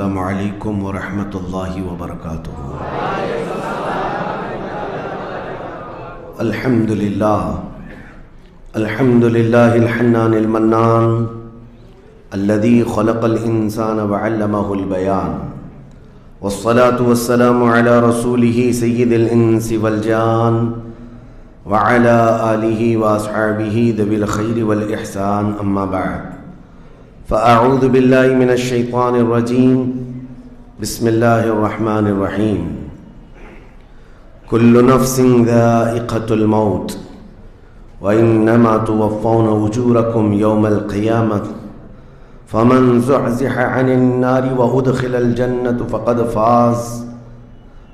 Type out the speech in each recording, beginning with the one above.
السلام علیکم ورحمۃ اللہ وبرکاتہ۔ الحمد للہ الحنان المنان الذي خلق الإنسان وعلمه البيان، والصلاة والسلام على رسوله سيد الإنس والجان وعلى آله وأصحابه ذوي الخير والإحسان، أما بعد، فأعوذ بالله من الشيطان الرجيم، بسم الله الرحمن الرحيم۔ كل نفس ذائقة الموت وإنما توفون أجوركم يوم القيامة فمن زحزح عن النار وأدخل الجنة فقد فاز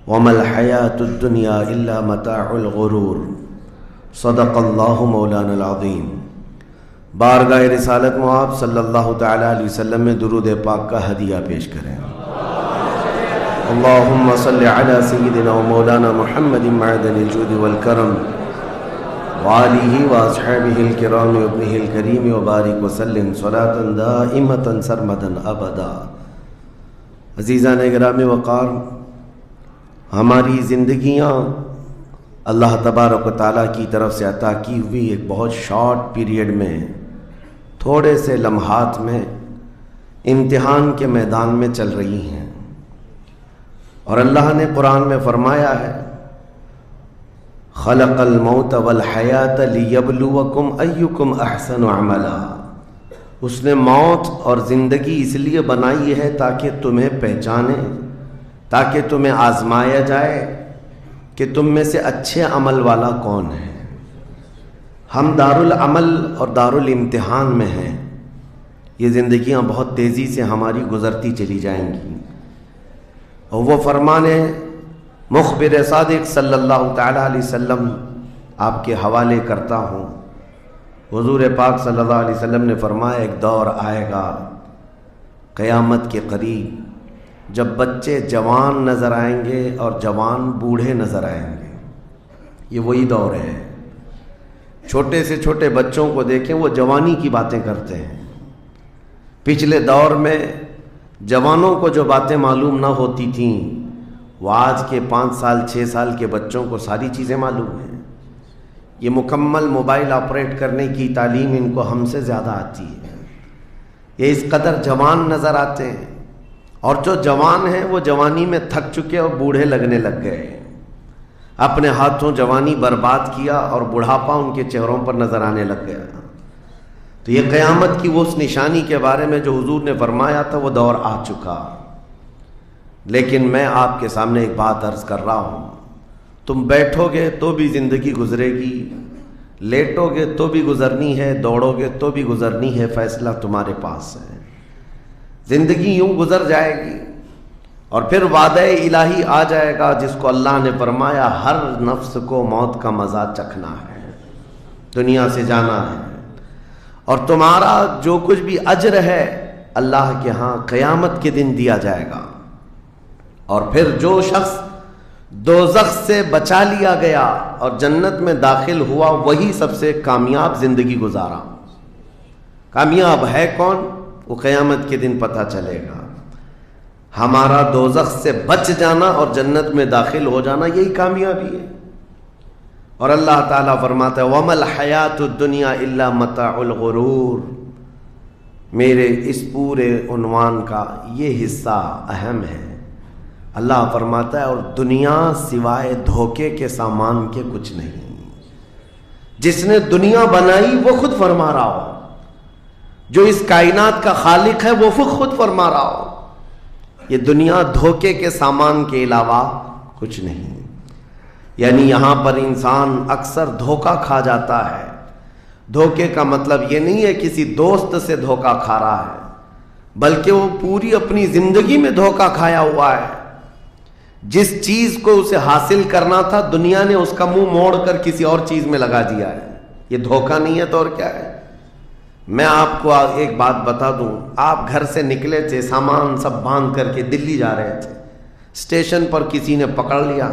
وما الحياة الدنيا إلا متاع الغرور، صدق اللہ مولانا العظیم۔ بارگاہ رسالت مآب صلی اللہ تعالی علیہ وسلم میں درود پاک کا ہدیہ پیش کریں۔ اللہم صلی علی سیدنا و مولانا محمد معدن الجود والکرم وآلہ واصحابہ الکرام وابنہ الکریم وبارک وسلم صلاۃ دائمۃ سرمدا ابدا۔ عزیزان گرامی وقار، ہماری زندگیاں اللہ تبارک و تعالیٰ کی طرف سے عطا کی ہوئی ایک بہت شارٹ پیریڈ میں، تھوڑے سے لمحات میں امتحان کے میدان میں چل رہی ہیں، اور اللہ نے قرآن میں فرمایا ہے خلق الموت والحیات لیبلوکم ایکم احسن عملا۔ اس نے موت اور زندگی اس لیے بنائی ہے تاکہ تمہیں پہچانے، تاکہ تمہیں آزمایا جائے کہ تم میں سے اچھے عمل والا کون ہے۔ ہم دارالعمل اور دارالامتحان میں ہیں۔ یہ زندگیاں بہت تیزی سے ہماری گزرتی چلی جائیں گی، اور وہ فرمان مخبر صادق صلی اللہ تعالی علیہ وسلم آپ کے حوالے کرتا ہوں۔ حضور پاک صلی اللہ علیہ وسلم نے فرمایا ایک دور آئے گا قیامت کے قریب جب بچے جوان نظر آئیں گے اور جوان بوڑھے نظر آئیں گے۔ یہ وہی دور ہے۔ چھوٹے سے چھوٹے بچوں کو دیکھیں، وہ جوانی کی باتیں کرتے ہیں۔ پچھلے دور میں جوانوں کو جو باتیں معلوم نہ ہوتی تھیں، وہ آج کے 5 سال 6 سال کے بچوں کو ساری چیزیں معلوم ہیں۔ یہ مکمل موبائل آپریٹ کرنے کی تعلیم ان کو ہم سے زیادہ آتی ہے۔ یہ اس قدر جوان نظر آتے ہیں، اور جو جوان ہیں وہ جوانی میں تھک چکے اور بوڑھے لگنے لگ گئے، اپنے ہاتھوں جوانی برباد کیا اور بڑھاپا ان کے چہروں پر نظر آنے لگ گیا۔ تو یہ قیامت کی وہ اس نشانی کے بارے میں جو حضور نے فرمایا تھا، وہ دور آ چکا۔ لیکن میں آپ کے سامنے ایک بات عرض کر رہا ہوں، تم بیٹھو گے تو بھی زندگی گزرے گی، لیٹو گے تو بھی گزرنی ہے، دوڑو گے تو بھی گزرنی ہے، فیصلہ تمہارے پاس ہے۔ زندگی یوں گزر جائے گی، اور پھر وعدہ الہی آ جائے گا جس کو اللہ نے فرمایا ہر نفس کو موت کا مزہ چکھنا ہے، دنیا سے جانا ہے، اور تمہارا جو کچھ بھی اجر ہے اللہ کے ہاں قیامت کے دن دیا جائے گا۔ اور پھر جو شخص دوزخ سے بچا لیا گیا اور جنت میں داخل ہوا، وہی سب سے کامیاب زندگی گزارا۔ کامیاب ہے کون؟ وہ قیامت کے دن پتہ چلے گا۔ ہمارا دوزخ سے بچ جانا اور جنت میں داخل ہو جانا، یہی کامیابی ہے۔ اور اللہ تعالیٰ فرماتا ہے وَمَا الْحَيَاةُ الدُّنْيَا إِلَّا مَتَاعُ الْغُرُورِ۔ میرے اس پورے عنوان کا یہ حصہ اہم ہے۔ اللہ فرماتا ہے اور دنیا سوائے دھوکے کے سامان کے کچھ نہیں۔ جس نے دنیا بنائی وہ خود فرما رہا ہو، جو اس کائنات کا خالق ہے وہ خود فرما رہا ہو، یہ دنیا دھوکے کے سامان کے علاوہ کچھ نہیں۔ یعنی یہاں پر انسان اکثر دھوکہ کھا جاتا ہے۔ دھوکے کا مطلب یہ نہیں ہے کسی دوست سے دھوکہ کھا رہا ہے، بلکہ وہ پوری اپنی زندگی میں دھوکہ کھایا ہوا ہے۔ جس چیز کو اسے حاصل کرنا تھا، دنیا نے اس کا منہ موڑ کر کسی اور چیز میں لگا دیا ہے۔ یہ دھوکہ نہیں ہے تو اور کیا ہے؟ میں آپ کو ایک بات بتا دوں، آپ گھر سے نکلے تھے، سامان سب باندھ کر کے دلی جا رہے تھے، اسٹیشن پر کسی نے پکڑ لیا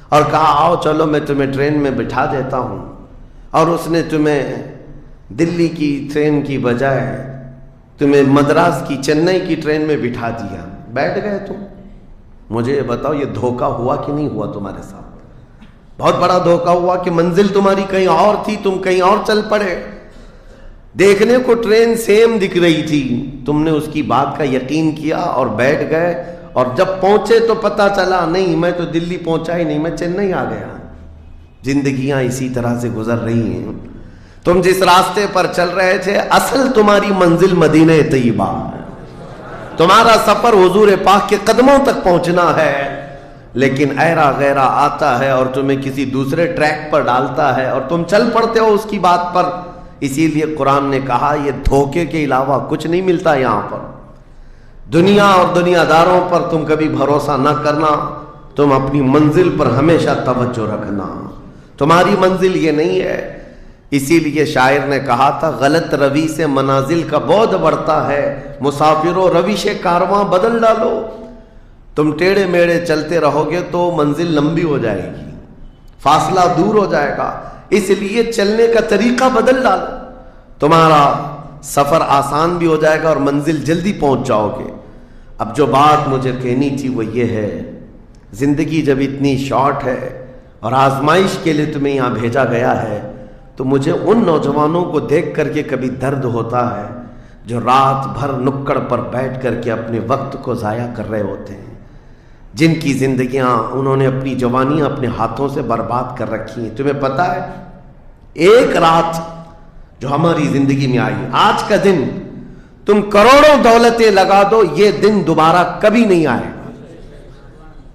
اور کہا آؤ چلو میں تمہیں ٹرین میں بٹھا دیتا ہوں، اور اس نے تمہیں دلی کی ٹرین کی بجائے تمہیں مدراس کی چنئی کی ٹرین میں بٹھا دیا۔ بیٹھ گئے تم. مجھے بتاؤ یہ دھوکہ ہوا کہ نہیں ہوا تمہارے ساتھ؟ بہت بڑا دھوکہ ہوا کہ منزل تمہاری کہیں اور تھی، تم کہیں اور چل پڑے. دیکھنے کو ٹرین سیم دکھ رہی تھی، تم نے اس کی بات کا یقین کیا اور بیٹھ گئے، اور جب پہنچے تو پتا چلا نہیں میں تو دلی پہنچا ہی نہیں، میں چنئی آ گیا. زندگیاں اسی طرح سے گزر رہی ہیں. تم جس راستے پر چل رہے تھے اصل تمہاری منزل مدینہ طیبہ ہے، تمہارا سفر حضور پاک کے قدموں تک پہنچنا ہے، لیکن ایرا غیرہ آتا ہے اور تمہیں کسی دوسرے ٹریک پر ڈالتا ہے اور تم چل پڑتے ہو اس کی بات پر. اسی لیے قرآن نے کہا یہ دھوکے کے علاوہ کچھ نہیں ملتا یہاں پر. دنیا اور دنیا داروں پر تم کبھی بھروسہ نہ کرنا، تم اپنی منزل پر ہمیشہ توجہ رکھنا. تمہاری منزل یہ نہیں ہے. اسی لیے شاعر نے کہا تھا غلط روی سے منازل کا بعد بڑھتا ہے، مسافروں روش کارواں بدل ڈالو. تم ٹیڑھے میڑے چلتے رہو گے تو منزل لمبی ہو جائے گی، فاصلہ دور ہو جائے گا. اس لیے چلنے کا طریقہ بدل ڈالو، تمہارا سفر آسان بھی ہو جائے گا اور منزل جلدی پہنچ جاؤ گے. اب جو بات مجھے کہنی تھی وہ یہ ہے، زندگی جب اتنی شارٹ ہے اور آزمائش کے لیے تمہیں یہاں بھیجا گیا ہے تو مجھے ان نوجوانوں کو دیکھ کر کے کبھی درد ہوتا ہے جو رات بھر نکڑ پر بیٹھ کر کے اپنے وقت کو ضائع کر رہے ہوتے ہیں، جن کی زندگیاں انہوں نے اپنی جوانیاں اپنے ہاتھوں سے برباد کر رکھی ہیں. تمہیں پتہ ہے ایک رات جو ہماری زندگی میں آئی، آج کا دن تم کروڑوں دولتیں لگا دو یہ دن دوبارہ کبھی نہیں آئے گا.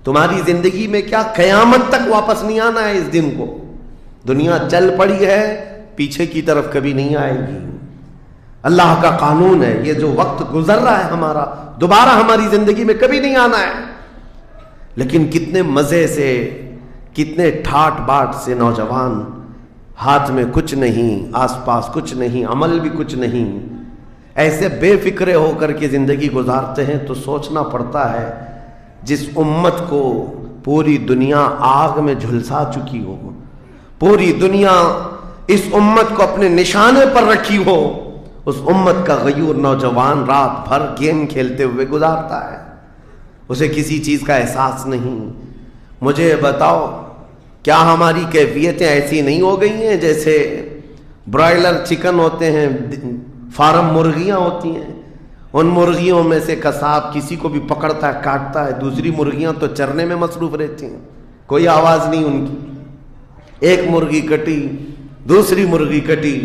تمہاری زندگی میں کیا قیامت تک واپس نہیں آنا ہے اس دن کو. دنیا چل پڑی ہے، پیچھے کی طرف کبھی نہیں آئے گی. اللہ کا قانون ہے یہ جو وقت گزر رہا ہے ہمارا دوبارہ ہماری زندگی میں کبھی نہیں آنا ہے. لیکن کتنے مزے سے، کتنے ٹھاٹ باٹ سے نوجوان، ہاتھ میں کچھ نہیں، آس پاس کچھ نہیں، عمل بھی کچھ نہیں، ایسے بے فکرے ہو کر کے زندگی گزارتے ہیں. تو سوچنا پڑتا ہے جس امت کو پوری دنیا آگ میں جھلسا چکی ہو، پوری دنیا اس امت کو اپنے نشانے پر رکھی ہو، اس امت کا غیور نوجوان رات بھر گیم کھیلتے ہوئے گزارتا ہے، اسے کسی چیز کا احساس نہیں. مجھے بتاؤ کیا ہماری کیفیتیں ایسی نہیں ہو گئی ہیں جیسے برائلر چکن ہوتے ہیں، فارم مرغیاں ہوتی ہیں، ان مرغیوں میں سے قصاب کسی کو بھی پکڑتا ہے کاٹتا ہے، دوسری مرغیاں تو چرنے میں مصروف رہتی ہیں، کوئی آواز نہیں ان کی. ایک مرغی کٹی، دوسری مرغی کٹی،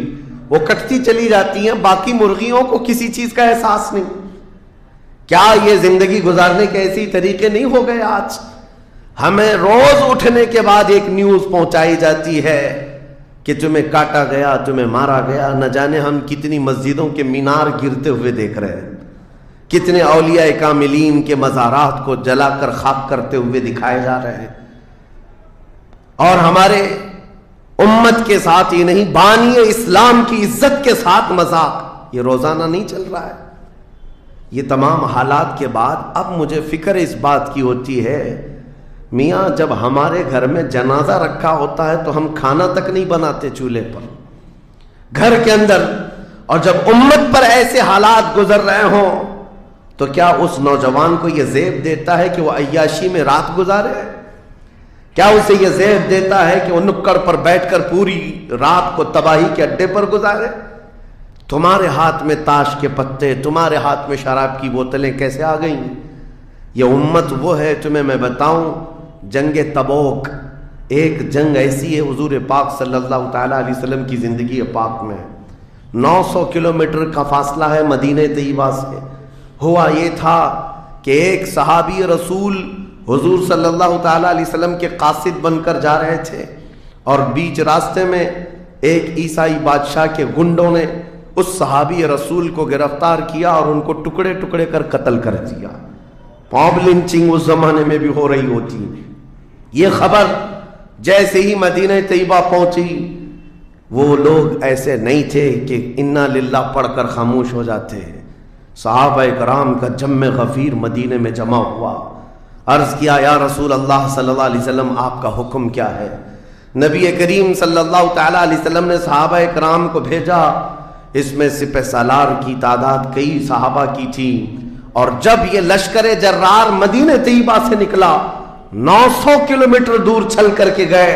وہ کٹتی چلی جاتی ہیں، باقی مرغیوں کو کسی چیز کا احساس نہیں. کیا یہ زندگی گزارنے کے ایسے طریقے نہیں ہو گئے؟ آج ہمیں روز اٹھنے کے بعد ایک نیوز پہنچائی جاتی ہے کہ تمہیں کاٹا گیا، تمہیں مارا گیا. نہ جانے ہم کتنی مسجدوں کے مینار گرتے ہوئے دیکھ رہے ہیں، کتنے اولیاء کاملین کے مزارات کو جلا کر خاک کرتے ہوئے دکھائے جا رہے ہیں. اور ہمارے امت کے ساتھ ہی نہیں، بانی اسلام کی عزت کے ساتھ مذاق یہ روزانہ نہیں چل رہا ہے. یہ تمام حالات کے بعد اب مجھے فکر اس بات کی ہوتی ہے، میاں جب ہمارے گھر میں جنازہ رکھا ہوتا ہے تو ہم کھانا تک نہیں بناتے چولہے پر گھر کے اندر، اور جب امت پر ایسے حالات گزر رہے ہوں تو کیا اس نوجوان کو یہ زیب دیتا ہے کہ وہ عیاشی میں رات گزارے؟ کیا اسے یہ زیب دیتا ہے کہ وہ نکڑ پر بیٹھ کر پوری رات کو تباہی کے اڈے پر گزارے؟ تمہارے ہاتھ میں تاش کے پتے، تمہارے ہاتھ میں شراب کی بوتلیں کیسے آ گئیں؟ یہ امت وہ ہے، تمہیں میں بتاؤں، جنگ تبوک ایک جنگ ایسی ہے حضور پاک صلی اللہ تعالیٰ علیہ وسلم کی زندگی پاک میں 900 کلومیٹر کا فاصلہ ہے مدینہ طیبہ سے. ہوا یہ تھا کہ ایک صحابی رسول حضور صلی اللہ تعالیٰ علیہ وسلم کے قاصد بن کر جا رہے تھے، اور بیچ راستے میں ایک عیسائی بادشاہ کے گنڈوں نے اس صحابی رسول کو گرفتار کیا اور ان کو ٹکڑے ٹکڑے کر قتل کر دیا. پاپ لنچنگ اس زمانے میں بھی ہو رہی ہوتی. یہ خبر جیسے ہی مدینہ طیبہ پہنچی، وہ لوگ ایسے نہیں تھے کہ انا للہ پڑھ کر خاموش ہو جاتے. صحابہ کرام کا جم غفیر مدینے میں جمع ہوا. عرض کیا یا رسول اللہ صلی اللہ علیہ وسلم آپ کا حکم کیا ہے؟ نبی کریم صلی اللہ تعالیٰ علیہ وسلم نے صحابہ کرام کو بھیجا. اس میں سپہ سالار کی تعداد کئی صحابہ کی تھی اور جب یہ لشکر جرار مدینہ طیبہ سے نکلا 900 کلومیٹر دور چل کر کے گئے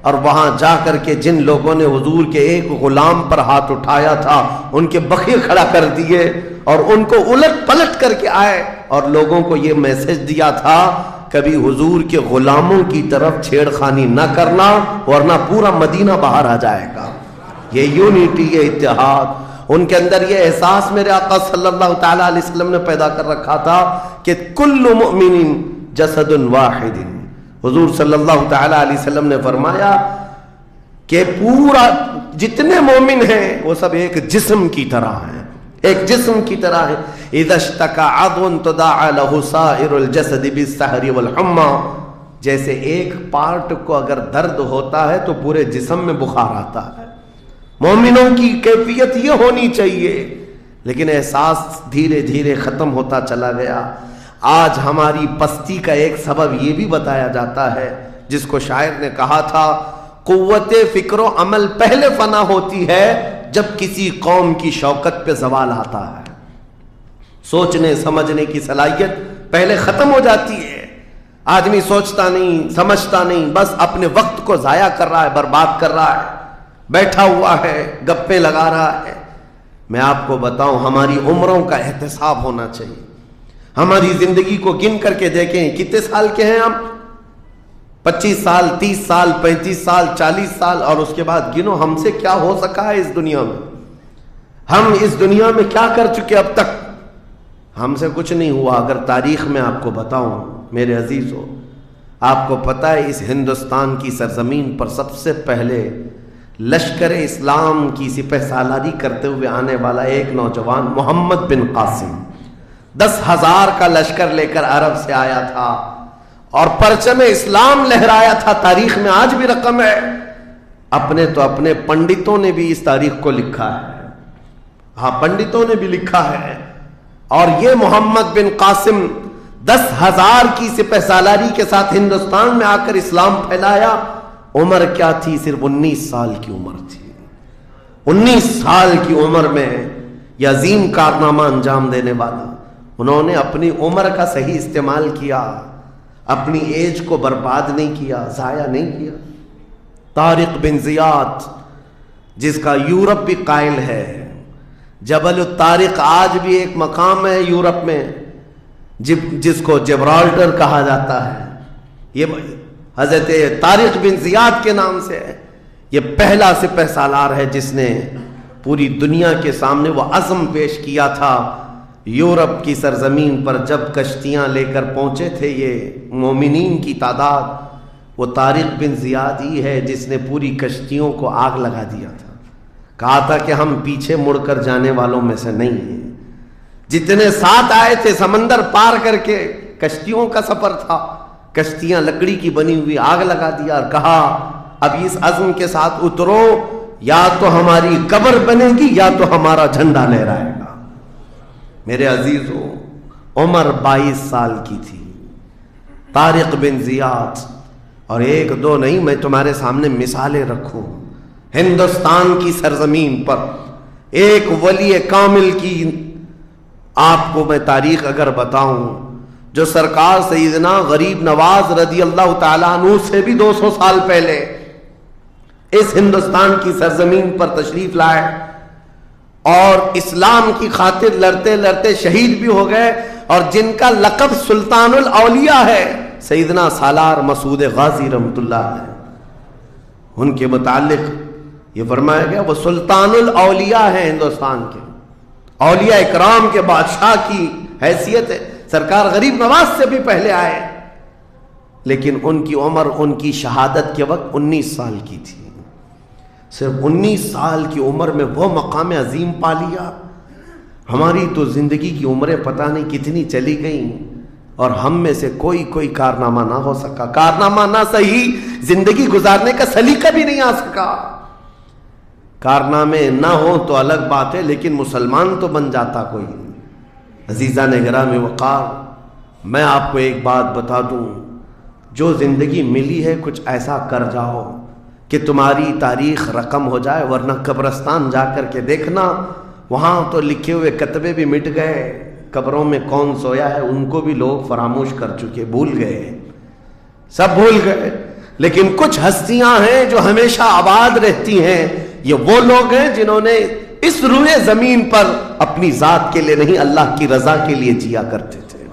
اور وہاں جا کر کے جن لوگوں نے حضور کے ایک غلام پر ہاتھ اٹھایا تھا ان کے بخیے کھڑا کر دیے اور ان کو الٹ پلٹ کر کے آئے اور لوگوں کو یہ میسج دیا تھا کبھی حضور کے غلاموں کی طرف چھیڑ خانی نہ کرنا ورنہ پورا مدینہ باہر آ جائے گا. یہ یونٹی، یہ اتحاد، ان کے اندر یہ احساس میرے آقا صلی اللہ تعالی علیہ وسلم نے پیدا کر رکھا تھا کہ کل مؤمن جسد واحد. حضور صلی اللہ تعالی علیہ وسلم نے فرمایا کہ پورا جتنے مومن ہیں وہ سب ایک جسم کی طرح ہیں، ایک جسم کی طرح ہے. اذا اشتکى عضو تداعى له سائر الجسد بالسحر والحمى، جیسے ایک پارٹ کو اگر درد ہوتا ہے تو پورے جسم میں بخار آتا ہے. مومنوں کی کیفیت یہ ہونی چاہیے، لیکن احساس دھیرے دھیرے ختم ہوتا چلا گیا. آج ہماری پستی کا ایک سبب یہ بھی بتایا جاتا ہے جس کو شاعر نے کہا تھا قوت فکر و عمل پہلے فنا ہوتی ہے جب کسی قوم کی شوکت پہ زوال آتا ہے. سوچنے سمجھنے کی صلاحیت پہلے ختم ہو جاتی ہے. آدمی سوچتا نہیں، سمجھتا نہیں، بس اپنے وقت کو ضائع کر رہا ہے، برباد کر رہا ہے، بیٹھا ہوا ہے، گپیں لگا رہا ہے. میں آپ کو بتاؤں ہماری عمروں کا احتساب ہونا چاہیے. ہماری زندگی کو گن کر کے دیکھیں کتنے سال کے ہیں ہم، 25 سال، 30 سال، 35 سال، 40 سال، اور اس کے بعد گنو ہم سے کیا ہو سکا ہے اس دنیا میں. ہم اس دنیا میں کیا کر چکے اب تک؟ ہم سے کچھ نہیں ہوا. اگر تاریخ میں آپ کو بتاؤں میرے عزیزو، آپ کو پتہ ہے اس ہندوستان کی سرزمین پر سب سے پہلے لشکر اسلام کی سپہ سالاری کرتے ہوئے آنے والا ایک نوجوان محمد بن قاسم 10,000 کا لشکر لے کر عرب سے آیا تھا اور پرچم اسلام لہرایا تھا. تاریخ میں آج بھی رقم ہے. اپنے تو اپنے پنڈتوں نے بھی اس تاریخ کو لکھا ہے، ہاں پنڈتوں نے بھی لکھا ہے. اور یہ محمد بن قاسم 10,000 کی سپہ سالاری کے ساتھ ہندوستان میں آ کر اسلام پھیلایا. عمر کیا تھی؟ صرف 19 سال کی عمر تھی. 19 سال کی عمر میں یہ عظیم کارنامہ انجام دینے والا، انہوں نے اپنی عمر کا صحیح استعمال کیا، اپنی ایج کو برباد نہیں کیا، ضائع نہیں کیا. طارق بن زیاد جس کا یورپ بھی قائل ہے، جبل الطارق آج بھی ایک مقام ہے یورپ میں جس کو جبرالٹر کہا جاتا ہے. یہ حضرت طارق بن زیاد کے نام سے ہے. یہ پہلا سپہ سالار ہے جس نے پوری دنیا کے سامنے وہ عزم پیش کیا تھا. یورپ کی سرزمین پر جب کشتیاں لے کر پہنچے تھے یہ مومنین کی تعداد، وہ طارق بن زیاد ہی ہے جس نے پوری کشتیوں کو آگ لگا دیا تھا. کہا تھا کہ ہم پیچھے مڑ کر جانے والوں میں سے نہیں ہیں. جتنے ساتھ آئے تھے سمندر پار کر کے، کشتیوں کا سفر تھا، کشتیاں لکڑی کی بنی ہوئی، آگ لگا دیا اور کہا اب اس عزم کے ساتھ اترو، یا تو ہماری قبر بنے گی یا تو ہمارا جھنڈا لہرائے گا. میرے عزیزو، عمر 22 سال کی تھی طارق بن زیاد. اور ایک دو نہیں، میں تمہارے سامنے مثالیں رکھوں. ہندوستان کی سرزمین پر ایک ولی کامل کی آپ کو میں تاریخ اگر بتاؤں، جو سرکار سیدنا غریب نواز رضی اللہ تعالیٰ عنہ سے بھی 200 سال پہلے اس ہندوستان کی سرزمین پر تشریف لائے اور اسلام کی خاطر لڑتے لڑتے شہید بھی ہو گئے، اور جن کا لقب سلطان الاولیاء ہے، سیدنا سالار مسعود غازی رحمۃ اللہ علیہ. ان کے متعلق یہ فرمایا گیا وہ سلطان الاولیاء ہیں ہندوستان کے، اولیاء اکرام کے بادشاہ کی حیثیت ہے. سرکار غریب نواز سے بھی پہلے آئے، لیکن ان کی عمر ان کی شہادت کے وقت 19 سال کی تھی. صرف 19 سال کی عمر میں وہ مقام عظیم پا لیا. ہماری تو زندگی کی عمریں پتہ نہیں کتنی چلی گئیں اور ہم میں سے کوئی کارنامہ نہ ہو سکا. کارنامہ نہ صحیح، زندگی گزارنے کا سلیقہ بھی نہیں آ سکا. کارنامے نہ ہوں تو الگ بات ہے، لیکن مسلمان تو بن جاتا کوئی. عزیزان گرامی وقار، میں آپ کو ایک بات بتا دوں، جو زندگی ملی ہے کچھ ایسا کر جاؤ کہ تمہاری تاریخ رقم ہو جائے، ورنہ قبرستان جا کر کے دیکھنا، وہاں تو لکھے ہوئے کتبے بھی مٹ گئے، قبروں میں کون سویا ہے ان کو بھی لوگ فراموش کر چکے، بھول گئے، سب بھول گئے۔ لیکن کچھ ہستیاں ہیں جو ہمیشہ آباد رہتی ہیں، یہ وہ لوگ ہیں جنہوں نے اس روئے زمین پر اپنی ذات کے لیے نہیں، اللہ کی رضا کے لیے جیا کرتے تھے،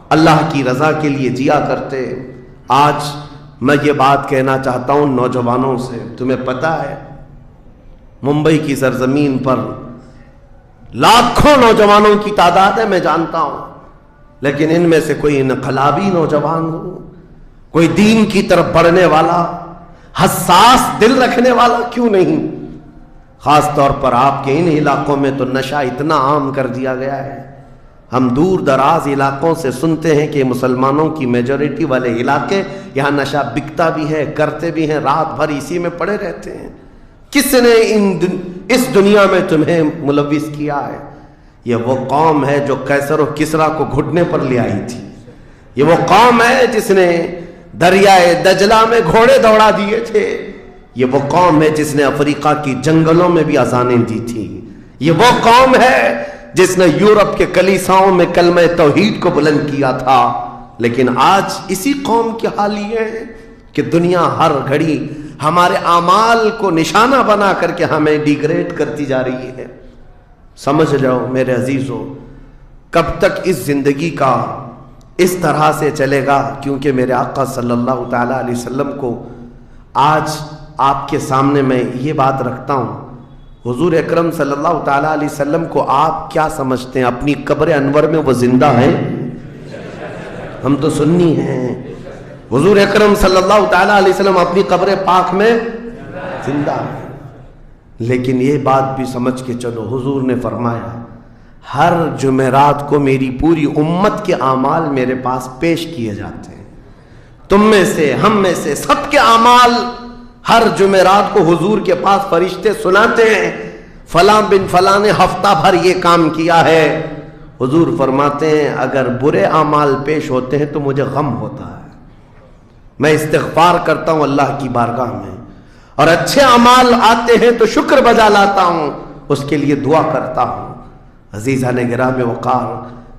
اللہ کی رضا کے لیے جیا کرتے۔ آج میں یہ بات کہنا چاہتا ہوں نوجوانوں سے، تمہیں پتہ ہے ممبئی کی سرزمین پر لاکھوں نوجوانوں کی تعداد ہے، میں جانتا ہوں، لیکن ان میں سے کوئی انقلابی نوجوان ہو، کوئی دین کی طرف بڑھنے والا، حساس دل رکھنے والا کیوں نہیں؟ خاص طور پر آپ کے ان علاقوں میں تو نشہ اتنا عام کر دیا گیا ہے، ہم دور دراز علاقوں سے سنتے ہیں کہ مسلمانوں کی میجورٹی والے علاقے، یہاں نشہ بکتا بھی ہے، کرتے بھی ہیں، رات بھر اسی میں پڑے رہتے ہیں۔ کس نے اس دنیا میں تمہیں ملوث کیا ہے؟ یہ وہ قوم ہے جو قیصر و کسریٰ کو گھٹنے پر لے آئی تھی، یہ وہ قوم ہے جس نے دریائے دجلہ میں گھوڑے دوڑا دیے تھے، یہ وہ قوم ہے جس نے افریقہ کی جنگلوں میں بھی اذانیں دی تھی، یہ وہ قوم ہے جس نے یورپ کے کلیساؤں میں کلمہ توحید کو بلند کیا تھا۔ لیکن آج اسی قوم کی حال یہ ہے کہ دنیا ہر گھڑی ہمارے اعمال کو نشانہ بنا کر کے ہمیں ڈیگریڈ کرتی جا رہی ہے۔ سمجھ جاؤ میرے عزیزو، کب تک اس زندگی کا اس طرح سے چلے گا؟ کیونکہ میرے آقا صلی اللہ تعالیٰ علیہ وسلم کو آج آپ کے سامنے میں یہ بات رکھتا ہوں، حضور اکرم صلی اللہ تعالیٰ علیہ وسلم کو آپ کیا سمجھتے ہیں؟ اپنی قبر انور میں وہ زندہ ہیں؟ ہم تو سنی ہیں۔ حضور اکرم صلی اللہ تعالیٰ علیہ وسلم اپنی قبر پاک میں زندہ ہیں، لیکن یہ بات بھی سمجھ کے چلو، حضور نے فرمایا ہر جمعرات کو میری پوری امت کے اعمال میرے پاس پیش کیے جاتے ہیں، تم میں سے، ہم میں سے، سب کے اعمال ہر جمعرات کو حضور کے پاس فرشتے سناتے ہیں، فلاں بن فلاں نے ہفتہ بھر یہ کام کیا ہے۔ حضور فرماتے ہیں اگر برے اعمال پیش ہوتے ہیں تو مجھے غم ہوتا ہے، میں استغفار کرتا ہوں اللہ کی بارگاہ میں، اور اچھے اعمال آتے ہیں تو شکر بجا لاتا ہوں، اس کے لیے دعا کرتا ہوں۔ عزیزان گرامی وقار،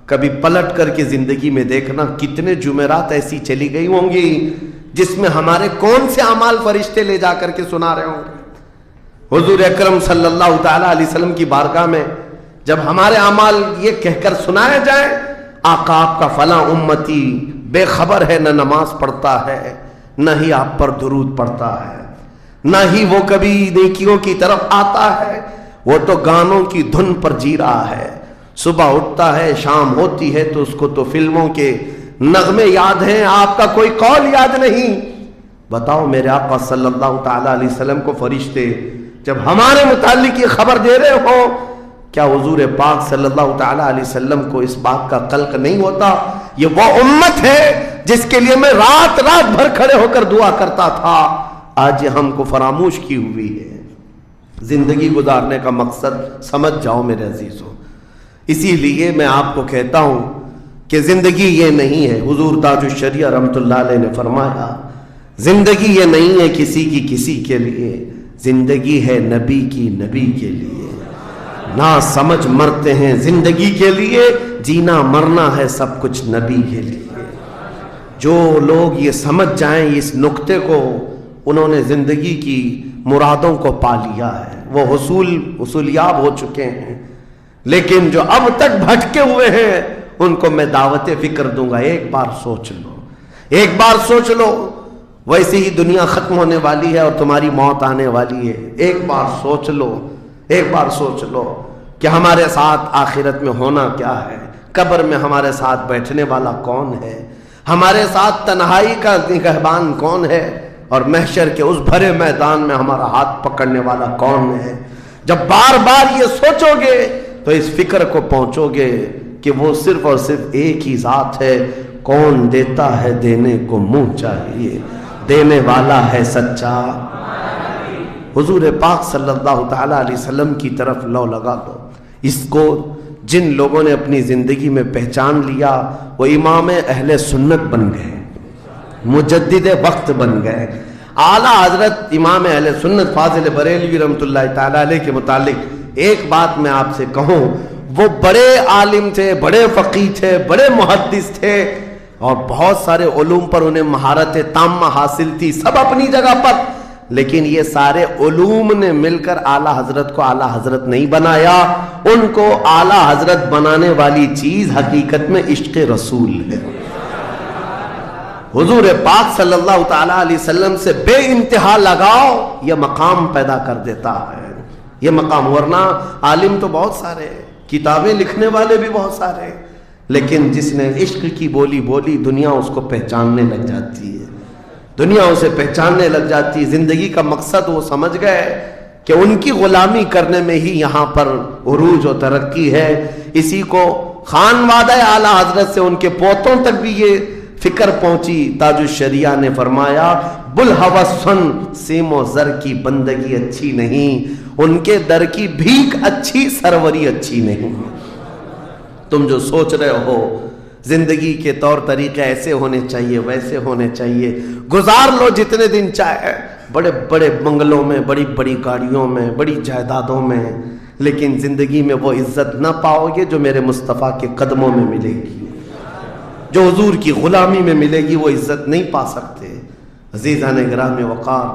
کبھی پلٹ کر کے زندگی میں دیکھنا کتنے جمعرات ایسی چلی گئی ہوں گی جس میں ہمارے کون سے اعمال فرشتے لے جا کر کے سنا رہے ہوں گے۔ حضور اکرم صلی اللہ تعالیٰ علیہ وسلم کی بارگاہ میں جب ہمارے اعمال یہ کہہ کر سنائے جائیں، آقا آپ کا فلاں امتی بے خبر ہے، نہ نماز پڑھتا ہے، نہ ہی آپ پر درود پڑھتا ہے، نہ ہی وہ کبھی نیکیوں کی طرف آتا ہے، وہ تو گانوں کی دھن پر جی رہا ہے، صبح اٹھتا ہے، شام ہوتی ہے تو اس کو تو فلموں کے نغمے یاد ہیں، آپ کا کوئی قول یاد نہیں۔ بتاؤ میرے آقا صلی اللہ تعالیٰ علیہ وسلم کو فرشتے جب ہمارے متعلق یہ خبر دے رہے ہو، کیا حضور پاک صلی اللہ تعالیٰ علیہ وسلم کو اس بات کا قلق نہیں ہوتا؟ یہ وہ امت ہے جس کے لیے میں رات رات بھر کھڑے ہو کر دعا کرتا تھا، آج یہ ہم کو فراموش کی ہوئی ہے۔ زندگی گزارنے کا مقصد سمجھ جاؤ میرے عزیزوں، اسی لیے میں آپ کو کہتا ہوں کہ زندگی یہ نہیں ہے، حضور تاج الشریعہ رحمۃ اللہ علیہ نے فرمایا زندگی یہ نہیں ہے کسی کی کسی کے لیے، زندگی ہے نبی کی نبی کے لیے، نہ سمجھ مرتے ہیں زندگی کے لیے، جینا مرنا ہے سب کچھ نبی کے لیے۔ جو لوگ یہ سمجھ جائیں اس نقطے کو، انہوں نے زندگی کی مرادوں کو پا لیا ہے، وہ حصولیاب ہو چکے ہیں۔ لیکن جو اب تک بھٹکے ہوئے ہیں ان کو میں دعوت فکر دوں گا، ایک بار سوچ لو، ایک بار سوچ لو، ویسے ہی دنیا ختم ہونے والی ہے اور تمہاری موت آنے والی ہے، ایک بار سوچ لو، ایک بار سوچ لو کہ ہمارے ساتھ آخرت میں ہونا کیا ہے، قبر میں ہمارے ساتھ بیٹھنے والا کون ہے، ہمارے ساتھ تنہائی کا نگہبان کون ہے، اور محشر کے اس بھرے میدان میں ہمارا ہاتھ پکڑنے والا کون ہے۔ جب بار بار یہ سوچو گے تو اس فکر کو پہنچو گے کہ وہ صرف اور صرف ایک ہی ذات ہے، کون دیتا ہے دینے کو منہ چاہیے، دینے والا ہے سچا۔ حضور پاک صلی اللہ تعالیٰ علیہ وسلم کی طرف لو لگا دو۔ اس کو جن لوگوں نے اپنی زندگی میں پہچان لیا وہ امام اہل سنت بن گئے، مجدد وقت بن گئے۔ اعلیٰ حضرت امام اہل سنت فاضل بریلوی رحمۃ اللہ تعالیٰ علیہ کے متعلق ایک بات میں آپ سے کہوں، وہ بڑے عالم تھے، بڑے فقیہ تھے، بڑے محدث تھے، اور بہت سارے علوم پر انہیں مہارت تامہ حاصل تھی، سب اپنی جگہ پر، لیکن یہ سارے علوم نے مل کر اعلیٰ حضرت کو اعلیٰ حضرت نہیں بنایا. ان کو اعلیٰ حضرت بنانے والی چیز حقیقت میں عشق رسول ہے. حضور پاک صلی اللہ تعالی علیہ وسلم سے بے انتہا لگاؤ یہ مقام پیدا کر دیتا ہے، یہ مقام. ورنہ عالم تو بہت سارے، کتابیں لکھنے والے بھی بہت سارے، لیکن جس نے عشق کی بولی بولی دنیا اس کو پہچاننے لگ جاتی ہے، دنیا اسے پہچاننے لگ جاتی. زندگی کا مقصد وہ سمجھ گئے کہ ان کی غلامی کرنے میں ہی یہاں پر عروج و ترقی ہے. اسی کو خانوادہ اعلیٰ حضرت سے ان کے پوتوں تک بھی یہ فکر پہنچی. تاج الشریعہ نے فرمایا بلحوثن سیم و زر کی بندگی اچھی نہیں، ان کے در کی بھیک اچھی، سروری اچھی نہیں. تم جو سوچ رہے ہو زندگی کے طور طریقے ایسے ہونے چاہیے، ویسے ہونے چاہیے، گزار لو جتنے دن چاہے بڑے بڑے بنگلوں میں، بڑی بڑی گاڑیوں میں، بڑی جائیدادوں میں، لیکن زندگی میں وہ عزت نہ پاؤ گے جو میرے مصطفیٰ کے قدموں میں ملے گی، جو حضور کی غلامی میں ملے گی وہ عزت نہیں پا سکتے. عزیزان گرامی وقار،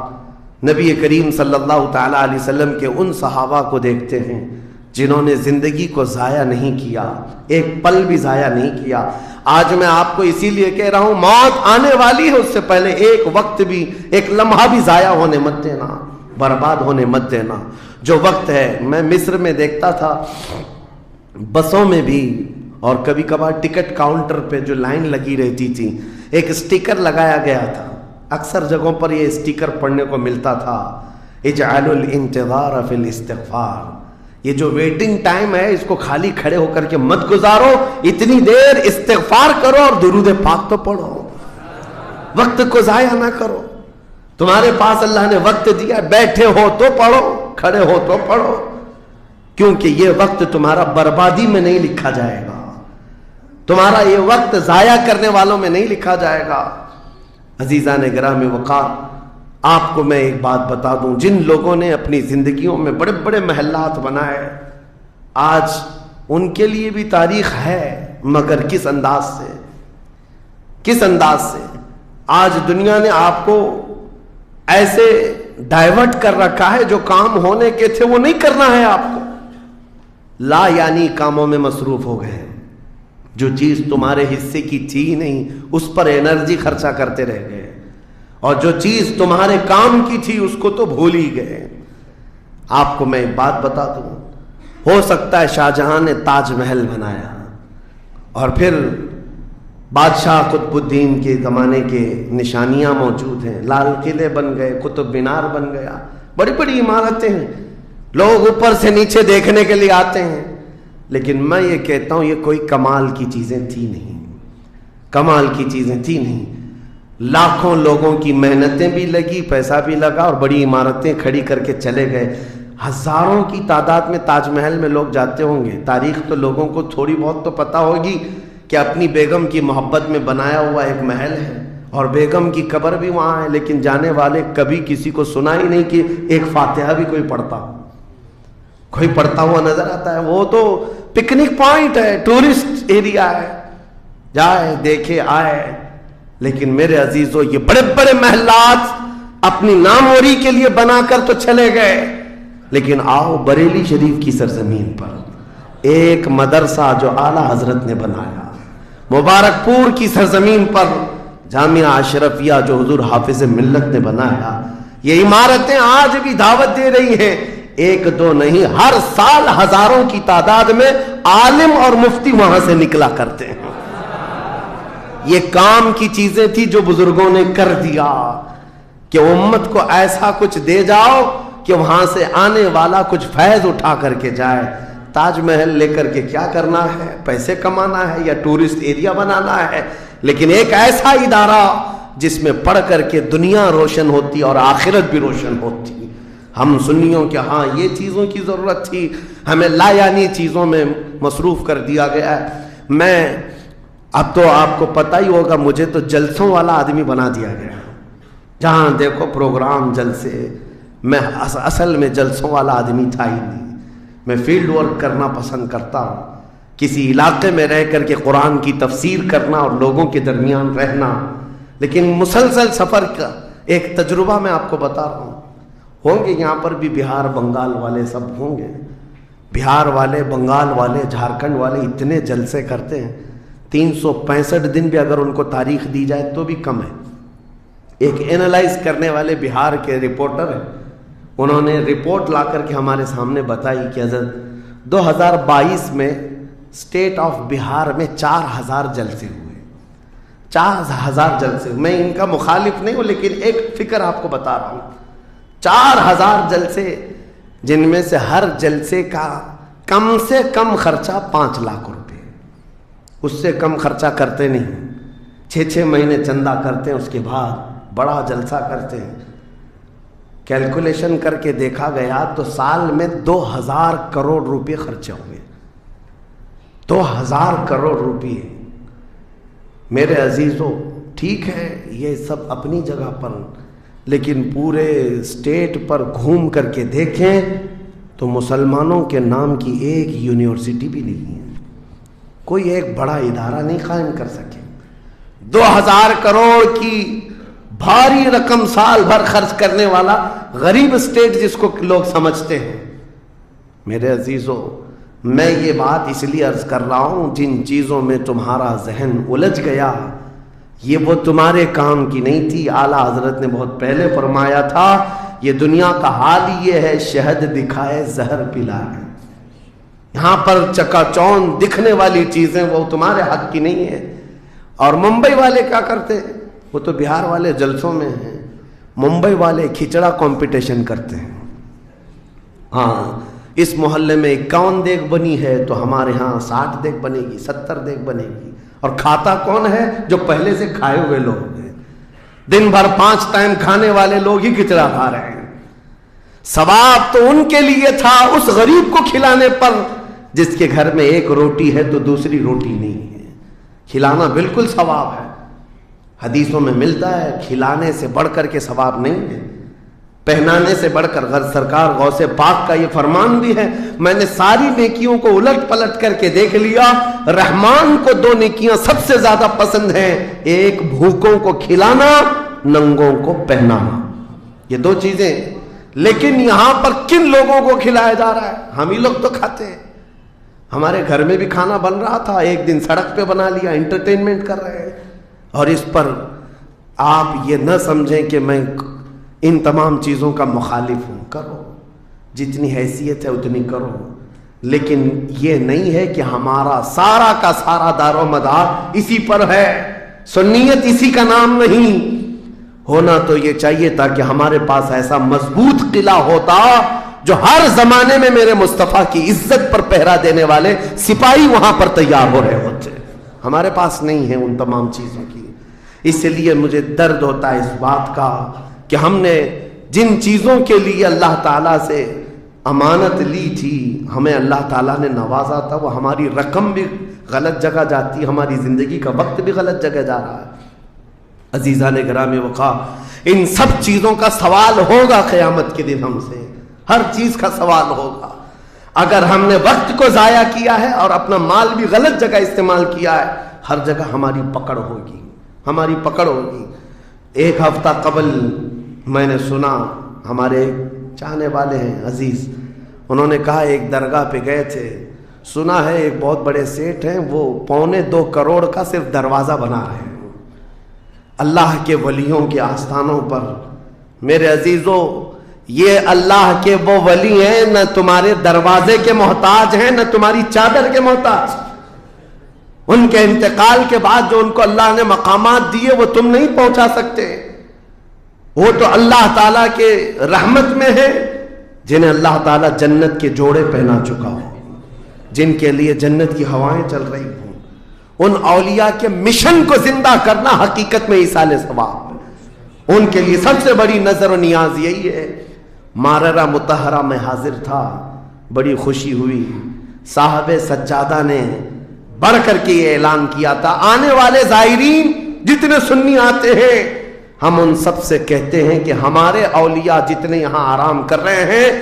نبی کریم صلی اللہ تعالی علیہ وسلم کے ان صحابہ کو دیکھتے ہیں جنہوں نے زندگی کو ضائع نہیں کیا، ایک پل بھی ضائع نہیں کیا. آج میں آپ کو اسی لیے کہہ رہا ہوں موت آنے والی ہے، اس سے پہلے ایک وقت بھی، ایک لمحہ بھی ضائع ہونے مت دینا، برباد ہونے مت دینا. جو وقت ہے، میں مصر میں دیکھتا تھا بسوں میں بھی، اور کبھی کبھار ٹکٹ کاؤنٹر پہ جو لائن لگی رہتی تھی ایک اسٹیکر لگایا گیا تھا، اکثر جگہوں پر یہ اسٹیکر پڑھنے کو ملتا تھا، اجعلوا الانتظار فی الاستغفار. یہ جو ویٹنگ ٹائم ہے اس کو خالی کھڑے ہو کر کے مت گزارو، اتنی دیر استغفار کرو اور درود پاک تو پڑھو، وقت کو ضائع نہ کرو. تمہارے پاس اللہ نے وقت دیا، بیٹھے ہو تو پڑھو، کھڑے ہو تو پڑھو، کیونکہ یہ وقت تمہارا بربادی میں نہیں لکھا جائے گا، تمہارا یہ وقت ضائع کرنے والوں میں نہیں لکھا جائے گا. عزیزان گرامی وقار، آپ کو میں ایک بات بتا دوں، جن لوگوں نے اپنی زندگیوں میں بڑے بڑے محلات بنائے، آج ان کے لیے بھی تاریخ ہے، مگر کس انداز سے، کس انداز سے. آج دنیا نے آپ کو ایسے ڈائیورٹ کر رکھا ہے، جو کام ہونے کے تھے وہ نہیں کرنا ہے آپ کو، لا یعنی کاموں میں مصروف ہو گئے. جو چیز تمہارے حصے کی تھی نہیں اس پر انرجی خرچہ کرتے رہ گئے، اور جو چیز تمہارے کام کی تھی اس کو تو بھول ہی گئے. آپ کو میں ایک بات بتا دوں، ہو سکتا ہے شاہ جہاں نے تاج محل بنایا، اور پھر بادشاہ قطب الدین کے زمانے کے نشانیاں موجود ہیں، لال قلعے بن گئے، قطب مینار بن گیا، بڑی بڑی عمارتیں ہیں، لوگ اوپر سے نیچے دیکھنے کے لیے آتے ہیں. لیکن میں یہ کہتا ہوں یہ کوئی کمال کی چیزیں تھی نہیں، کمال کی چیزیں تھی نہیں. لاکھوں لوگوں کی محنتیں بھی لگی، پیسہ بھی لگا، اور بڑی عمارتیں کھڑی کر کے چلے گئے. ہزاروں کی تعداد میں تاج محل میں لوگ جاتے ہوں گے. تاریخ تو لوگوں کو تھوڑی بہت تو پتہ ہوگی کہ اپنی بیگم کی محبت میں بنایا ہوا ایک محل ہے، اور بیگم کی قبر بھی وہاں ہے، لیکن جانے والے کبھی کسی کو سنا ہی نہیں کہ ایک فاتحہ بھی کوئی پڑھتا ہو، کوئی پڑھتا ہوا نظر آتا ہے. وہ تو پکنک پوائنٹ ہے، ٹورسٹ ایریا ہے، جائے دیکھے آئے. لیکن میرے عزیزو یہ بڑے بڑے محلات اپنی ناموری کے لیے بنا کر تو چلے گئے، لیکن آؤ بریلی شریف کی سرزمین پر ایک مدرسہ جو اعلیٰ حضرت نے بنایا، مبارک پور کی سرزمین پر جامعہ اشرفیہ جو حضور حافظ ملت نے بنایا، یہ عمارتیں آج بھی دعوت دے رہی ہیں. ایک دو نہیں، ہر سال ہزاروں کی تعداد میں عالم اور مفتی وہاں سے نکلا کرتے ہیں. یہ کام کی چیزیں تھی جو بزرگوں نے کر دیا کہ امت کو ایسا کچھ دے جاؤ کہ وہاں سے آنے والا کچھ فیض اٹھا کر کے جائے. تاج محل لے کر کے کیا کرنا ہے؟ پیسے کمانا ہے یا ٹورسٹ ایریا بنانا ہے؟ لیکن ایک ایسا ادارہ جس میں پڑھ کر کے دنیا روشن ہوتی اور آخرت بھی روشن ہوتی. ہم سنیوں کے ہاں یہ چیزوں کی ضرورت تھی، ہمیں لا یعنی چیزوں میں مصروف کر دیا گیا ہے. میں اب تو آپ کو پتہ ہی ہوگا، مجھے تو جلسوں والا آدمی بنا دیا گیا، جہاں دیکھو پروگرام جلسے. میں اصل میں جلسوں والا آدمی تھا ہی نہیں. میں فیلڈ ورک کرنا پسند کرتا ہوں، کسی علاقے میں رہ کر کے قرآن کی تفسیر کرنا اور لوگوں کے درمیان رہنا، لیکن مسلسل سفر کا ایک تجربہ میں آپ کو بتا رہا ہوں۔ ہوں گے یہاں پر بھی بہار بنگال والے، سب ہوں گے، بہار والے، بنگال والے، جھارکھنڈ والے اتنے جلسے کرتے ہیں، 365 دن بھی اگر ان کو تاریخ دی جائے تو بھی کم ہے۔ ایک اینالائز کرنے والے بہار کے رپورٹر ہیں، انہوں نے رپورٹ لا کر کے ہمارے سامنے بتائی کہ حضرت 2022 میں اسٹیٹ آف بہار میں 4000 جلسے ہوئے، 4000 جلسے۔ میں ان کا مخالف نہیں ہوں، لیکن ایک فکر آپ کو بتا رہا ہوں، 4000 جلسے، جن میں سے ہر جلسے کا کم سے کم خرچہ 5 لاکھ روپے، اس سے کم خرچہ کرتے نہیں، 6 مہینے چندہ کرتے ہیں، اس کے بعد بڑا جلسہ کرتے ہیں۔ کیلکولیشن کر کے دیکھا گیا تو سال میں 2000 کروڑ روپے خرچے ہوئے، 2000 کروڑ روپے۔ میرے عزیزوں، ٹھیک ہے یہ سب اپنی جگہ پر، لیکن پورے اسٹیٹ پر گھوم کر کے دیکھیں تو مسلمانوں کے نام کی ایک یونیورسٹی بھی نہیں ہے، کوئی ایک بڑا ادارہ نہیں قائم کر سکے۔ 2000 کروڑ کی بھاری رقم سال بھر خرچ کرنے والا غریب اسٹیٹ جس کو لوگ سمجھتے ہیں۔ میرے عزیزوں، میں یہ بات اس لیے عرض کر رہا ہوں، جن چیزوں میں تمہارا ذہن الجھ گیا یہ وہ تمہارے کام کی نہیں تھی۔ اعلیٰ حضرت نے بہت پہلے فرمایا تھا، یہ دنیا کا حال یہ ہے، شہد دکھائے زہر پلائے۔ یہاں پر چکا چوند دکھنے والی چیزیں وہ تمہارے حق کی نہیں ہے۔ اور ممبئی والے کیا کرتے ہیں؟ وہ تو بہار والے جلسوں میں ہیں، ممبئی والے کھچڑا کمپٹیشن کرتے ہیں۔ ہاں، اس محلے میں 51 دیگ بنی ہے تو ہمارے ہاں 60 دیگ بنے گی، 70 دیگ بنے گی، اور کھاتا کون ہے؟ جو پہلے سے کھائے ہوئے لوگ ہیں، دن بھر 5 ٹائم کھانے والے لوگ ہی کھچڑا کھا رہے ہیں۔ ثواب تو ان کے لیے تھا اس غریب کو کھلانے پر جس کے گھر میں ایک روٹی ہے تو دوسری روٹی نہیں ہے، کھلانا بالکل ثواب ہے۔ حدیثوں میں ملتا ہے کھلانے سے بڑھ کر کے ثواب نہیں ہے، پہنانے سے بڑھ کر۔ سرکار غوث پاک کا یہ فرمان بھی ہے، میں نے ساری نیکیوں کو الٹ پلٹ کر کے دیکھ لیا، رحمان کو 2 نیکیاں سب سے زیادہ پسند ہیں، ایک بھوکوں کو کھلانا، ننگوں کو پہنانا، یہ 2 چیزیں۔ لیکن یہاں پر کن لوگوں کو کھلایا جا رہا ہے؟ ہم ہی لوگ تو کھاتے ہیں۔ ہمارے گھر میں بھی کھانا بن رہا تھا، ایک دن سڑک پہ بنا لیا، انٹرٹینمنٹ کر رہے ہیں۔ اور اس پر آپ یہ نہ سمجھیں کہ میں ان تمام چیزوں کا مخالف ہوں، کرو جتنی حیثیت ہے اتنی کرو، لیکن یہ نہیں ہے کہ ہمارا سارا کا سارا دار و مدار اسی پر ہے، سنیت اسی کا نام نہیں ہونا تو یہ چاہیے تاکہ ہمارے پاس ایسا مضبوط قلعہ ہوتا جو ہر زمانے میں میرے مصطفیٰ کی عزت پر پہرا دینے والے سپاہی وہاں پر تیار ہو رہے ہوتے۔ ہمارے پاس نہیں ہے ان تمام چیزوں کی، اس لیے مجھے درد ہوتا ہے اس بات کا کہ ہم نے جن چیزوں کے لیے اللہ تعالیٰ سے امانت لی تھی، ہمیں اللہ تعالیٰ نے نوازا تھا، وہ ہماری رقم بھی غلط جگہ جاتی ہے، ہماری زندگی کا وقت بھی غلط جگہ جا رہا ہے۔ عزیزان گرامی وقا، ان سب چیزوں کا سوال ہوگا قیامت کے دن ہم سے، ہر چیز کا سوال ہوگا۔ اگر ہم نے وقت کو ضائع کیا ہے اور اپنا مال بھی غلط جگہ استعمال کیا ہے، ہر جگہ ہماری پکڑ ہوگی، ہماری پکڑ ہوگی۔ ایک ہفتہ قبل میں نے سنا، ہمارے چاہنے والے ہیں عزیز، انہوں نے کہا ایک درگاہ پہ گئے تھے، سنا ہے ایک بہت بڑے سیٹ ہیں، وہ 2.25 کروڑ کا صرف دروازہ بنا رہے ہیں اللہ کے ولیوں کے آستانوں پر۔ میرے عزیزوں، یہ اللہ کے وہ ولی ہیں، نہ تمہارے دروازے کے محتاج ہیں، نہ تمہاری چادر کے محتاج۔ ان کے انتقال کے بعد جو ان کو اللہ نے مقامات دیے وہ تم نہیں پہنچا سکتے، وہ تو اللہ تعالیٰ کے رحمت میں ہے، جنہیں اللہ تعالیٰ جنت کے جوڑے پہنا چکا ہو، جن کے لیے جنت کی ہوائیں چل رہی ہوں۔ ان اولیاء کے مشن کو زندہ کرنا حقیقت میں ایصال ثواب، ان کے لیے سب سے بڑی نظر و نیاز یہی ہے۔ ماررہ مطہرہ میں حاضر تھا، بڑی خوشی ہوئی، صاحب سجادہ نے بڑھ کر کے یہ اعلان کیا تھا، آنے والے زائرین جتنے سنی آتے ہیں، ہم ان سب سے کہتے ہیں کہ ہمارے اولیاء جتنے یہاں آرام کر رہے ہیں،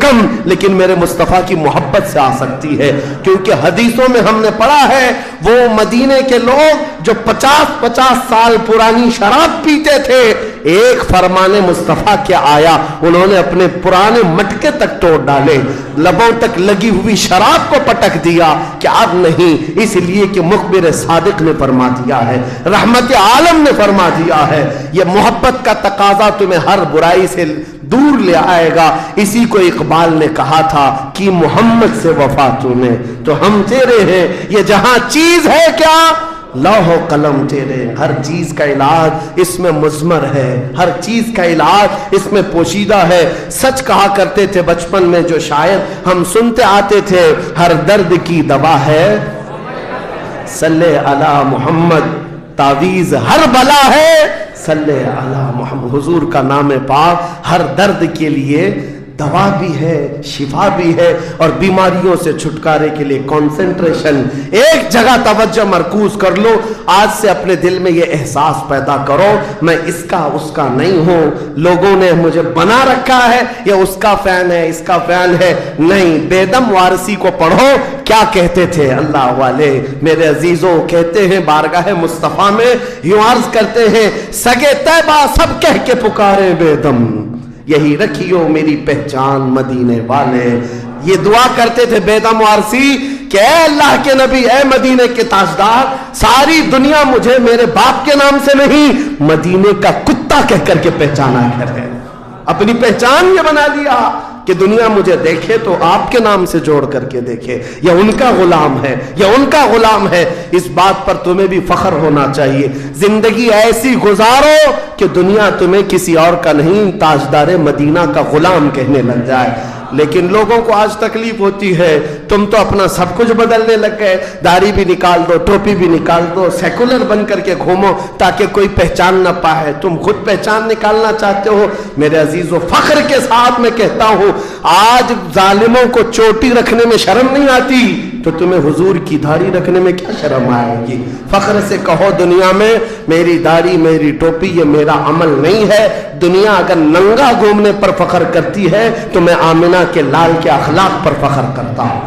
کم لیکن میرے مصطفیٰ کی محبت سے آ سکتی ہے، کیونکہ حدیثوں میں ہم نے پڑھا ہے وہ مدینے کے لوگ جو 50 سال پرانی شراب پیتے تھے، ایک فرمان مصطفیٰ کیا آیا، انہوں نے اپنے پرانے مٹکے تک توڑ ڈالے، لبوں تک لگی ہوئی شراب کو پٹک دیا کہ اب نہیں، اس لیے کہ مخبر صادق نے فرما دیا ہے، رحمت عالم نے فرما دیا ہے، یہ محبت کا تقاضا تمہیں ہر برائی سے دور لے آئے گا۔ اسی کو اقبال نے کہا تھا کہ محمد سے وفا تو نے، تو ہم تیرے ہیں، یہ جہاں چیز ہے کیا، لوح و قلم تیرے، ہر چیز کا علاج اس میں مضمر ہے، ہر چیز کا علاج اس میں پوشیدہ ہے۔ سچ کہا کرتے تھے بچپن میں جو شاعر ہم سنتے آتے تھے، ہر درد کی دوا ہے صلی علی محمد، تعویذ ہر بلا ہے صلی علی محمد۔ حضور کا نام پاک ہر درد کے لیے دوا بھی ہے، شفا بھی ہے، اور بیماریوں سے چھٹکارے کے لیے کنسنٹریشن، ایک جگہ توجہ مرکوز کر لو۔ آج سے اپنے دل میں یہ احساس پیدا کرو میں اس کا نہیں ہوں، لوگوں نے مجھے بنا رکھا ہے، یہ اس کا فین ہے، اس کا فین ہے، نہیں۔ بیدم وارسی کو پڑھو، کیا کہتے تھے اللہ والے میرے عزیزوں، کہتے ہیں بارگاہ مصطفیٰ میں یوں عرض کرتے ہیں، سگے طیبہ سب کہہ کے پکارے بیدم، یہی رکھیو میری پہچان مدینے والے۔ یہ دعا کرتے تھے بیدم وارسی کہ اے اللہ کے نبی، اے مدینے کے تاجدار، ساری دنیا مجھے میرے باپ کے نام سے نہیں، مدینے کا کتا کہہ کر کے پہچانا کرے، اپنی پہچان یہ بنا لیا کہ دنیا مجھے دیکھے تو آپ کے نام سے جوڑ کر کے دیکھے، یہ ان کا غلام ہے، یہ ان کا غلام ہے۔ اس بات پر تمہیں بھی فخر ہونا چاہیے، زندگی ایسی گزارو کہ دنیا تمہیں کسی اور کا نہیں، تاجدار مدینہ کا غلام کہنے لگ جائے۔ لیکن لوگوں کو آج تکلیف ہوتی ہے، تم تو اپنا سب کچھ بدلنے لگ گئے، داڑھی بھی نکال دو، ٹوپی بھی نکال دو، سیکولر بن کر کے گھومو تاکہ کوئی پہچان نہ پائے، تم خود پہچان نکالنا چاہتے ہو۔ میرے عزیزو، فخر کے ساتھ میں کہتا ہوں، آج ظالموں کو چوٹی رکھنے میں شرم نہیں آتی تو تمہیں حضور کی داڑھی رکھنے میں کیا شرم آئے گی؟ فخر سے کہو دنیا میں میری داڑھی میری ٹوپی یہ میرا عمل نہیں ہے۔ دنیا اگر ننگا گھومنے پر فخر کرتی ہے تو میں آمنہ کے لال کے اخلاق پر فخر کرتا ہوں۔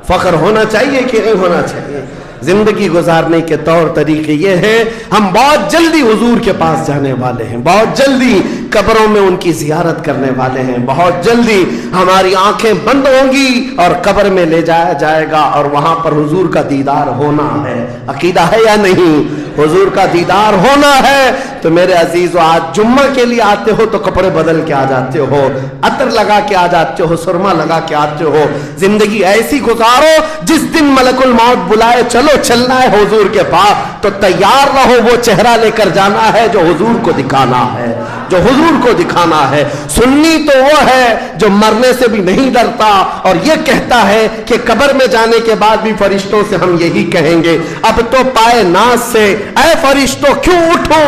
فخر ہونا چاہیے کہ نہیں ہونا چاہیے؟ زندگی گزارنے کے طور طریقے یہ ہیں، ہم بہت جلدی حضور کے پاس جانے والے ہیں، بہت جلدی قبروں میں ان کی زیارت کرنے والے ہیں، بہت جلدی ہماری آنکھیں بند ہوں گی اور قبر میں لے جایا جائے گا اور وہاں پر حضور کا دیدار ہونا ہے۔ عقیدہ ہے یا نہیں؟ حضور کا دیدار ہونا ہے۔ تو میرے عزیزو، آج جمعہ کے لیے آتے ہو تو کپڑے بدل کے آ جاتے ہو، عطر لگا کے آ جاتے ہو، سرما لگا کے آتے ہو۔ زندگی ایسی گزارو، جس دن ملک الموت بلائے چلو چلنا ہے حضور کے پاس تو تیار رہو، وہ چہرہ لے کر جانا ہے جو حضور کو دکھانا ہے، جو حضور کو دکھانا ہے۔ سنی تو وہ ہے جو مرنے سے بھی نہیں ڈرتا اور یہ کہتا ہے کہ قبر میں جانے کے بعد بھی فرشتوں سے ہم یہی کہیں گے، اب تو پائے ناز سے اے فرشتوں کیوں اٹھو،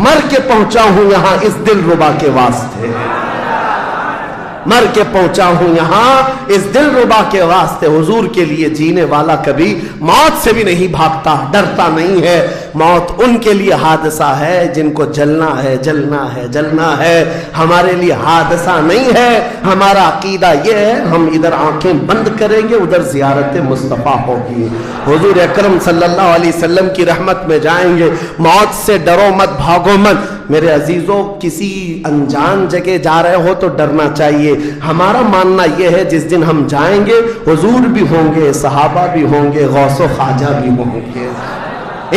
مر کے پہنچا ہوں یہاں اس دل ربا کے واسطے، مر کے پہنچا ہوں یہاں اس دل ربا کے واسطے۔ حضور کے لیے جینے والا کبھی موت سے بھی نہیں بھاگتا، ڈرتا نہیں ہے۔ موت ان کے لیے حادثہ ہے جن کو جلنا ہے، جلنا ہے، جلنا ہے۔ ہمارے لیے حادثہ نہیں ہے۔ ہمارا عقیدہ یہ ہے، ہم ادھر آنکھیں بند کریں گے، ادھر زیارت مصطفیٰ ہوگی، حضور اکرم صلی اللہ علیہ وسلم کی رحمت میں جائیں گے۔ موت سے ڈرو مت، بھاگو مت۔ میرے عزیزوں، کسی انجان جگہ جا رہے ہو تو ڈرنا چاہیے۔ ہمارا ماننا یہ ہے جس دن ہم جائیں گے حضور بھی ہوں گے، صحابہ بھی ہوں گے، غوث و خواجہ بھی ہوں گے۔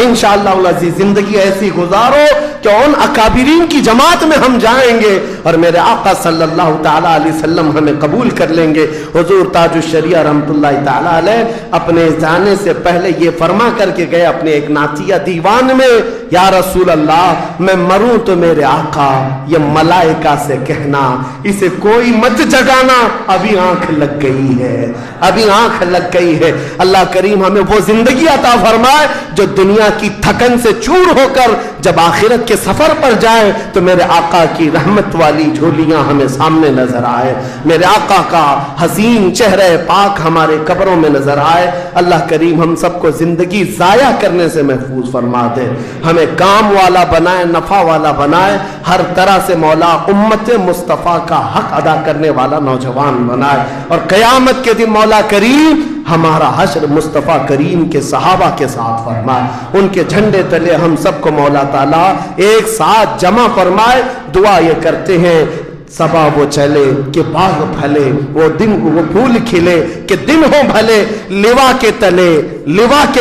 انشاءاللہ العزیز زندگی ایسی گزارو کہ ان اکابرین کی جماعت میں ہم جائیں گے اور میرے آقا صلی اللہ تعالیٰ علیہ وسلم ہمیں قبول کر لیں گے۔ حضور تاج الشریعہ رحمت اللہ تعالیٰ علیہ اپنے جانے سے پہلے یہ فرما کر کے گئے اپنے ایک نعتیہ دیوان میں، یا رسول اللہ میں مروں تو میرے آقا یہ ملائکہ سے کہنا اسے کوئی مت جگانا، ابھی آنکھ لگ گئی ہے، ابھی آنکھ لگ گئی ہے۔ اللہ کریم ہمیں وہ زندگی عطا فرمائے جو دنیا کی تھکن سے چور ہو کر جب آخرت کے سفر پر جائیں تو میرے آقا کی رحمت والی والی جھولیاں ہمیں سامنے نظر آئے، میرے آقا کا حسین چہرہ پاک ہمارے قبروں میں نظر آئے۔ اللہ کریم ہم سب کو زندگی ضائع کرنے سے محفوظ فرما دے، ہمیں کام والا بنائے، نفع والا بنائے، ہر طرح سے مولا امت مصطفیٰ کا حق ادا کرنے والا نوجوان بنائے، اور قیامت کے دن مولا کریم ہمارا حشر مصطفیٰ کریم کے صحابہ کے ساتھ فرمائے، ان کے جھنڈے تلے ہم سب کو مولا تعالیٰ ایک ساتھ جمع فرمائے۔ دعا یہ کرتے ہیں صبا وہ چلے کہ باغ پھلے، وہ دن وہ پھول کھلے کہ دن ہو بھلے، لوا کے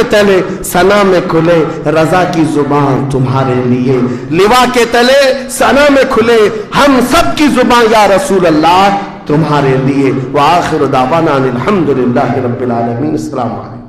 تلے ثنا میں کھلے رضا کی زبان تمہارے لیے، لوا کے تلے ثنا میں کھلے ہم سب کی زبان یا رسول اللہ تمہارے لیے۔ وآخر دعوانا الحمدللہ رب العالمین۔ السلام علیکم۔